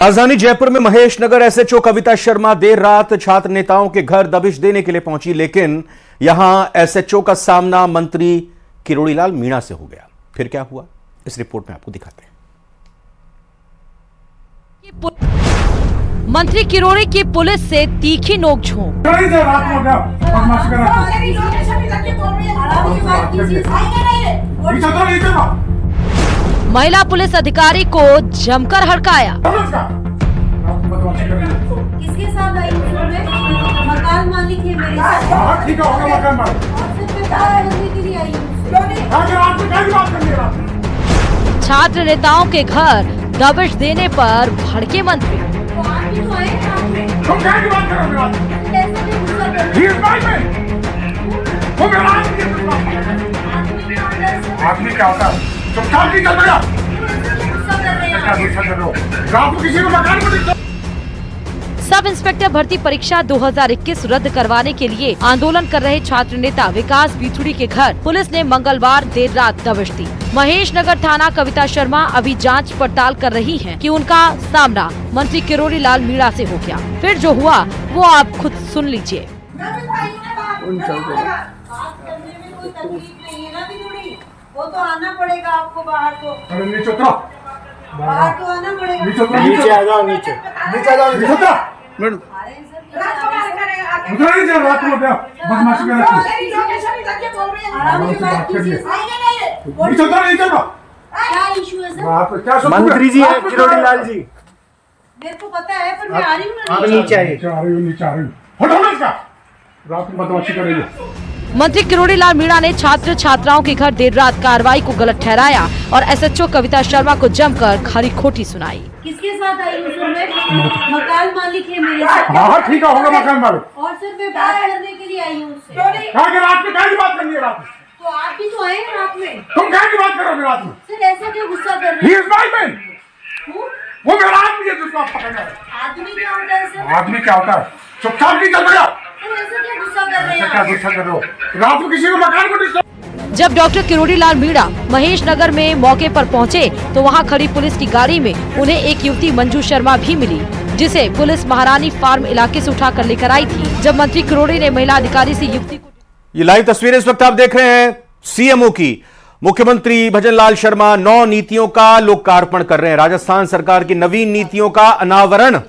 राजधानी जयपुर में महेश नगर एसएचओ कविता शर्मा देर रात छात्र नेताओं के घर दबिश देने के लिए पहुंची, लेकिन यहां एसएचओ का सामना मंत्री किरोड़ीलाल मीणा से हो गया। फिर क्या हुआ, इस रिपोर्ट में आपको दिखाते हैं। मंत्री किरोड़ी की पुलिस से तीखी नोकझोंक। महिला पुलिस अधिकारी को जमकर हड़काया। किसके साथ आई? मकान मालिक है मेरे साथ। ठीक है, होगा मकान मालिक। के लिए आई हूं। छात्र नेताओं के घर दबिश देने पर भड़के मंत्री। तो आप भी तो आए साथ में। तुम क्या की बात कर रहे हो? कैसे भी गुस्सा कर रहे हो? आदमी क्या होता है? चुपचाप नहीं चल रहा। किसी को मकान को सब इंस्पेक्टर भर्ती परीक्षा 2021 रद्द करवाने के लिए आंदोलन कर रहे छात्र नेता विकास बिथुड़ी के घर पुलिस ने मंगलवार देर रात दबिश दी। महेश नगर थाना कविता शर्मा अभी जांच पड़ताल कर रही हैं कि उनका सामना मंत्री किरोड़ीलाल मीणा से हो गया। फिर जो हुआ वो आप खुद सुन लीजिए। वो तो आना पड़ेगा आपको बाहर को। नीचे उतरो। बाहर तो आना पड़ेगा। नीचे आ जाओ। नीचे आ जाओ। नीचे उतरो। मैडम उधर ही जाओ। रात को क्या बदमाशी कर रहे हो? नीचे उतरो। नीचे उतरो। क्या इशू है सर? मंत्री जी है किरोड़ीलाल जी। मेरे को पता है, पर मैं आ रही हूँ ना। आप नीचे आइए। नीचे आ रही हूँ। हटो ना इसका। रात को बदमाशी कर रही है। मंत्री किरोड़ीलाल मीणा ने छात्र छात्राओं के घर देर रात कार्रवाई को गलत ठहराया और एसएचओ कविता शर्मा को जमकर खरी खोटी सुनाई। किसके साथ आई हूँ सर? मैं मकान मालिक है मेरे साथ। हाँ ठीक है, होगा मकान मालिक। और सर मैं बात करने के लिए आई हूँ उससे। रात में क्या की बात करनी है? रात में तो आप भी तो आए रात में। तुम क्या की बात करोगे रात में? सर ऐसा क्यों गुस्सा कर रहे He हैं? is my man। वो मेरा आदमी है जिसको आप पकड़ना है। आदमी क्या होता है सर? आदमी क्या होता है? चुपचाप नहीं चल रहा। सर ऐसा क्या गुस्सा कर रहे हैं? क्या गुस्सा कर रहे हो? रात को किसी को मकान को डिस्टर्ब। जब डॉक्टर किरोड़ीलाल मीणा महेश नगर में मौके पर पहुंचे तो वहां खड़ी पुलिस की गाड़ी में उन्हें एक युवती मंजू शर्मा भी मिली, जिसे पुलिस महारानी फार्म इलाके से उठाकर लेकर आई थी। जब मंत्री किरोड़ी ने महिला अधिकारी से युवती को ये लाइव तस्वीरें इस वक्त आप देख रहे हैं सीएमओ की। मुख्यमंत्री भजनलाल शर्मा 9 नीतियों का लोकार्पण कर रहे हैं। राजस्थान सरकार की नवीन नीतियों का अनावरण,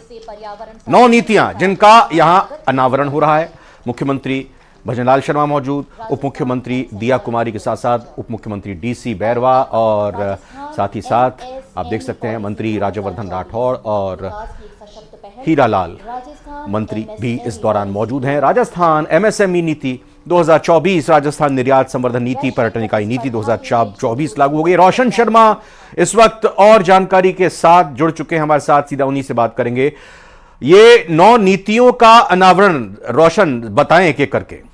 9 नीतियां जिनका यहां अनावरण हो रहा है। मुख्यमंत्री भजनलाल शर्मा मौजूद, उप मुख्यमंत्री दिया कुमारी के साथ साथ उप मुख्यमंत्री डीसी बैरवा और साथ ही साथ आप देख सकते हैं मंत्री राज्यवर्धन राठौड़ और हीरालाल मंत्री भी इस दौरान मौजूद हैं। राजस्थान एमएसएमई नीति 2024, राजस्थान निर्यात संवर्धन नीति, पर्यटन इकाई नीति 2024 लागू हो गई। रोशन शर्मा इस वक्त और जानकारी के साथ जुड़ चुके हैं हमारे साथ, सीधा उन्हीं से बात करेंगे। ये 9 नीतियों का अनावरण रोशन बताएं एक एक करके।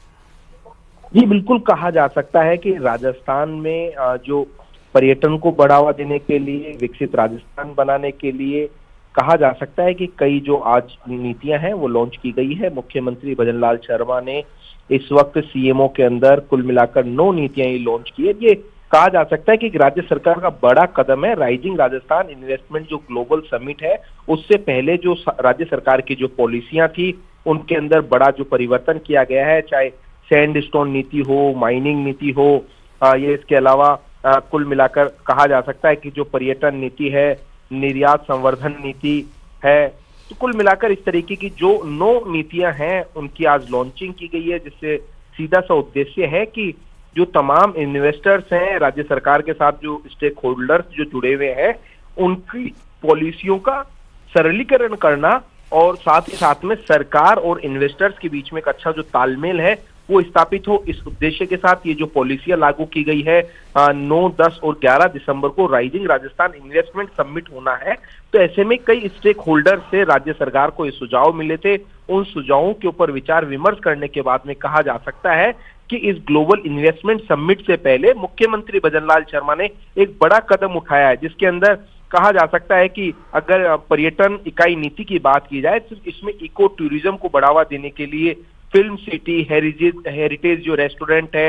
जी बिल्कुल, कहा जा सकता है कि राजस्थान में जो पर्यटन को बढ़ावा देने के लिए, विकसित राजस्थान बनाने के लिए कहा जा सकता है कि कई जो आज नीतियां हैं वो लॉन्च की गई है। मुख्यमंत्री भजनलाल शर्मा ने इस वक्त सीएमओ के अंदर कुल मिलाकर 9 नीतियां ही लॉन्च की है। ये कहा जा सकता है कि राज्य सरकार का बड़ा कदम है। राइजिंग राजस्थान इन्वेस्टमेंट जो ग्लोबल समिट है, उससे पहले जो राज्य सरकार की जो पॉलिसियां थी उनके अंदर बड़ा जो परिवर्तन किया गया है, चाहे सैंड स्टोन नीति हो, माइनिंग नीति हो, ये इसके अलावा कुल मिलाकर कहा जा सकता है कि जो पर्यटन नीति है, निर्यात संवर्धन नीति है, तो कुल मिलाकर इस तरीके की जो 9 नीतियां हैं उनकी आज लॉन्चिंग की गई है, जिससे सीधा सा उद्देश्य है कि जो तमाम इन्वेस्टर्स हैं, राज्य सरकार के साथ जो स्टेक होल्डर्स जो जुड़े हुए हैं, उनकी पॉलिसियों का सरलीकरण करना और साथ ही साथ में सरकार और इन्वेस्टर्स के बीच में एक अच्छा जो तालमेल है वो स्थापित हो। इस उद्देश्य के साथ ये जो पॉलिसियां लागू की गई है, 9, 10 और 11 दिसंबर को राइजिंग राजस्थान इन्वेस्टमेंट समिट होना है। तो ऐसे में कई स्टेक होल्डर से राज्य सरकार को ये सुझाव मिले थे। उन सुझावों के ऊपर विचार विमर्श करने के बाद में कहा जा सकता है कि इस ग्लोबल इन्वेस्टमेंट समिट से पहले मुख्यमंत्री भजनलाल शर्मा ने एक बड़ा कदम उठाया है, जिसके अंदर कहा जा सकता है कि अगर पर्यटन इकाई नीति की बात की जाए तो इसमें इको टूरिज्म को बढ़ावा देने के लिए फिल्म सिटी, हेरिटेज जो रेस्टोरेंट है,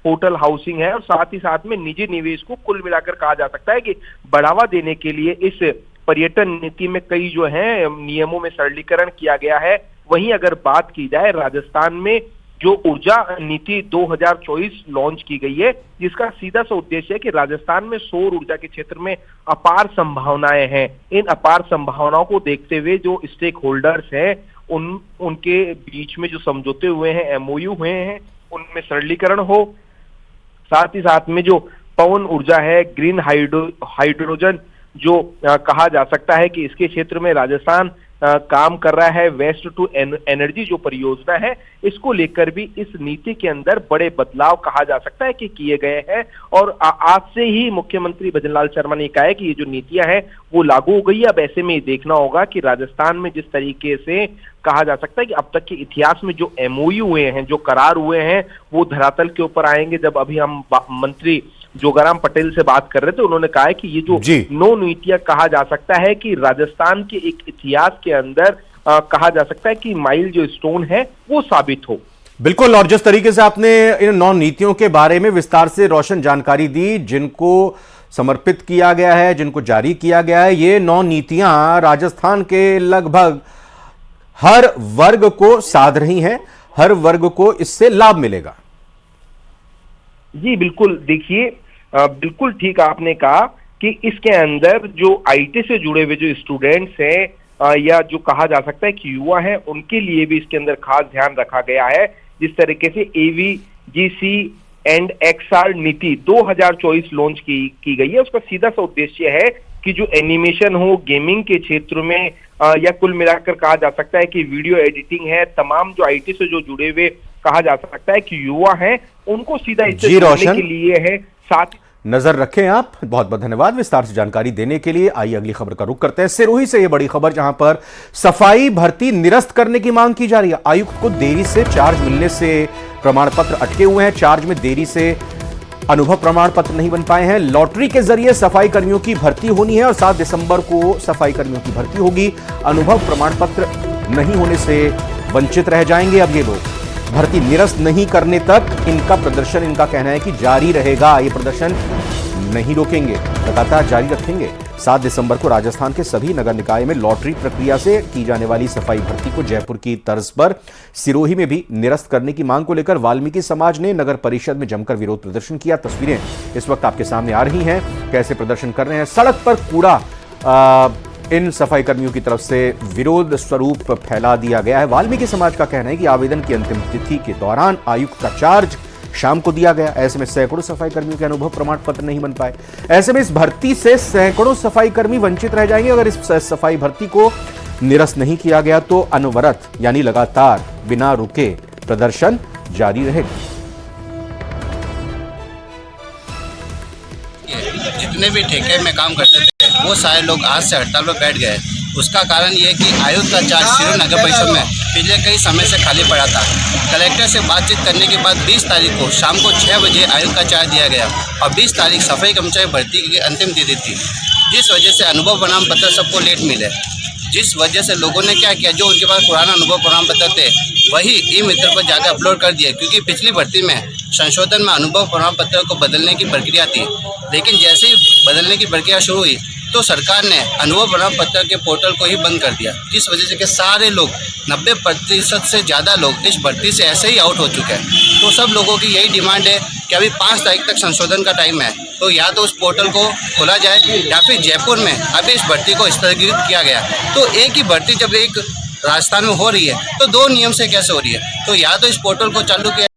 होटल हाउसिंग है और साथ ही साथ में निजी निवेश को कुल मिलाकर कहा जा सकता है कि बढ़ावा देने के लिए इस पर्यटन नीति में कई जो है नियमों में सरलीकरण किया गया है। वहीं अगर बात की जाए राजस्थान में जो ऊर्जा नीति 2024 लॉन्च की गई है, जिसका सीधा सा उद्देश्य है कि राजस्थान में सौर ऊर्जा के क्षेत्र में अपार संभावनाएं हैं। इन अपार संभावनाओं को देखते हुए जो स्टेक होल्डर्स हैं उनके बीच में जो समझौते हुए हैं, एमओयू हुए हैं, उनमें सरलीकरण हो। साथ ही साथ में जो पवन ऊर्जा है, ग्रीन हाइड्रोजन जो कहा जा सकता है कि इसके क्षेत्र में राजस्थान काम कर रहा है। वेस्ट टू एनर्जी जो परियोजना है, इसको लेकर भी इस नीति के अंदर बड़े बदलाव कहा जा सकता है कि किए गए हैं। और आज से ही मुख्यमंत्री भजनलाल शर्मा ने कहा है कि ये जो नीतियां हैं वो लागू हो गई है। अब ऐसे में देखना होगा कि राजस्थान में जिस तरीके से कहा जा सकता है कि अब तक के इतिहास में जो एमओयू हुए हैं, जो करार हुए हैं, वो धरातल के ऊपर आएंगे। जब अभी हम मंत्री जोगाराम पटेल से बात कर रहे थे, उन्होंने कहा है कि ये जो 9 नीतियां कहा जा सकता है कि राजस्थान के एक इतिहास के अंदर कहा जा सकता है कि माइल जो स्टोन है वो साबित हो। बिल्कुल, और जिस तरीके से आपने इन 9 नीतियों के बारे में विस्तार से रोशन जानकारी दी, जिनको समर्पित किया गया है, जिनको जारी किया गया है, ये 9 नीतियां राजस्थान के लगभग हर वर्ग को साध रही हैं, हर वर्ग को इससे लाभ मिलेगा। जी बिल्कुल, देखिए बिल्कुल ठीक आपने कहा कि इसके अंदर जो आईटी से जुड़े हुए जो स्टूडेंट्स हैं या जो कहा जा सकता है कि युवा हैं, उनके लिए भी इसके अंदर खास ध्यान रखा गया है। जिस तरीके से एवीजीसी एंड एक्सआर नीति 2024 लॉन्च की गई है, उसका सीधा सा उद्देश्य है कि जो एनिमेशन हो, गेमिंग के क्षेत्र में या कुल मिलाकर कहा जा सकता है कि वीडियो एडिटिंग है, तमाम जो आईटी से जो जुड़े हुए कहा जा सकता है कि युवा हैं, उनको सीधा इससे जोड़ने के लिए है। साथ नजर रखें आप। बहुत बहुत धन्यवाद विस्तार से जानकारी देने के लिए। आइए अगली खबर का रुख करते हैं। सिरोही से यह बड़ी खबर, जहां पर सफाई भर्ती निरस्त करने की मांग की जा रही है। आयुक्त को देरी से चार्ज मिलने से प्रमाण पत्र अटके हुए हैं। चार्ज में देरी से अनुभव प्रमाण पत्र नहीं बन पाए हैं। लॉटरी के जरिए सफाई कर्मियों की भर्ती होनी है और 7 दिसंबर को सफाई कर्मियों की भर्ती होगी। अनुभव प्रमाण पत्र नहीं होने से वंचित रह जाएंगे अब ये लोग। भर्ती निरस्त नहीं करने तक इनका प्रदर्शन, इनका कहना है कि जारी रहेगा। ये प्रदर्शन नहीं रोकेंगे, लगातार जारी रखेंगे। 7 दिसंबर को राजस्थान के सभी नगर निकाय में लॉटरी प्रक्रिया से की जाने वाली सफाई भर्ती को जयपुर की तर्ज पर सिरोही में भी निरस्त करने की मांग को लेकर वाल्मीकि समाज ने नगर परिषद में जमकर विरोध प्रदर्शन किया। तस्वीरें इस वक्त आपके सामने आ रही हैं, कैसे प्रदर्शन कर रहे हैं। सड़क पर कूड़ा इन सफाई कर्मियों की तरफ से विरोध स्वरूप फैला दिया गया है। वाल्मीकि समाज का कहना है कि आवेदन की अंतिम तिथि के दौरान आयुक्त का चार्ज शाम को दिया गया। ऐसे में सैकड़ों सफाई कर्मियों के अनुभव प्रमाण पत्र नहीं बन पाए। ऐसे में इस भर्ती से सैकड़ों सफाई कर्मी वंचित रह जाएंगे। अगर इस सफाई भर्ती को निरस्त नहीं किया गया तो अनवरत यानी लगातार बिना रुके प्रदर्शन जारी रहेगा। जितने भी ठेके में काम करते थे वो सारे लोग आज से हड़ताल पर बैठ गए। उसका कारण ये है कि आयुक्त का चार्ज सिरोही नगर परिषद में पिछले कई समय से खाली पड़ा था। कलेक्टर से बातचीत करने के बाद 20 तारीख को शाम को 6 बजे आयुक्त का चार्ज दिया गया और 20 तारीख सफाई कर्मचारी भर्ती की अंतिम तिथि थी, जिस वजह से अनुभव प्रमाण पत्र सबको लेट मिले। जिस वजह से लोगों ने क्या किया, जो उनके पास पुराना अनुभव प्रमाण पत्र थे वही ई-मित्र पर जाकर अपलोड कर दिए, क्योंकि पिछली भर्ती में संशोधन में अनुभव प्रमाण पत्र को बदलने की प्रक्रिया थी। लेकिन जैसे ही बदलने की प्रक्रिया शुरू हुई तो सरकार ने अनुभव प्रमाण पत्र के पोर्टल को ही बंद कर दिया, जिस वजह से कि सारे लोग 90% से ज़्यादा लोग इस भर्ती से ऐसे ही आउट हो चुके हैं। तो सब लोगों की यही डिमांड है कि अभी 5 तारीख तक संशोधन का टाइम है, तो या तो उस पोर्टल को खोला जाए या फिर जयपुर में अभी इस भर्ती को स्थगित किया गया। तो एक ही भर्ती जब एक राजस्थान में हो रही है तो 2 नियम से कैसे हो रही है, तो या तो इस पोर्टल को चालू किया